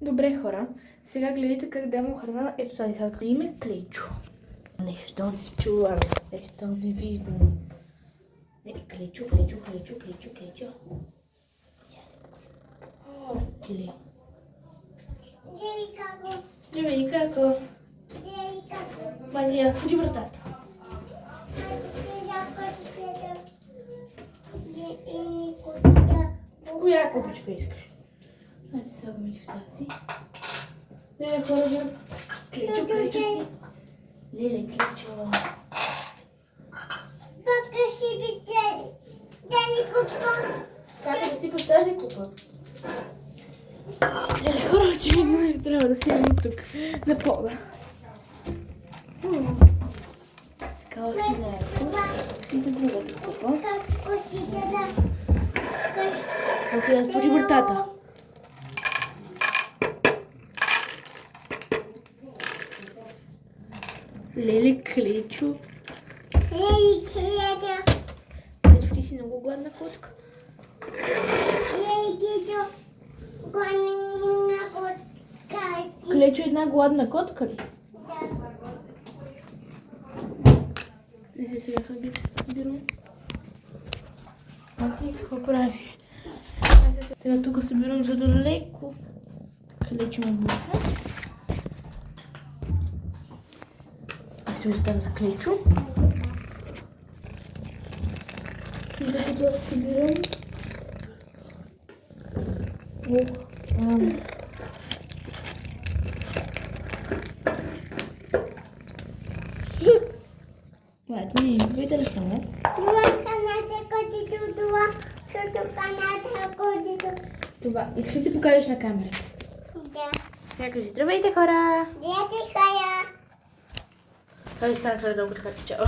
Добре, хора. Сега гледайте как давам храна. Ето тази сладка име Клечо. Нещо не чувам. Нещо не виждам. Не, Клечо. Или. Живей како. Мадрия, спори вратата. В коя купичка искаш? Хайде сега ми в тази. Леле, хора, Клечо ти. Леле, Клечо. Папа ще би дали купа. Как да сипаш тази купа? Леле, хора, очевидно ще трябва да снимам тук, на пода. Сега още малко. И за другата купа. Как ще да... Сега стори вратата. Леле, Клечо. Клечо, ти си много гладна котка. Клечо е една гладна котка ли? Не се сега хъби събирам. А ти какво правиш? Сега тук събирам, за да леко Клечо ме блъка. А ще остана за Клечо. И докато да събирам. Ладно, не видите ли само? Това, искаш да се покажеш на камерата? Да. Сега кажи, здравейте хора! Здравейте, хора! Това ще стане твърде дълго, така че чао.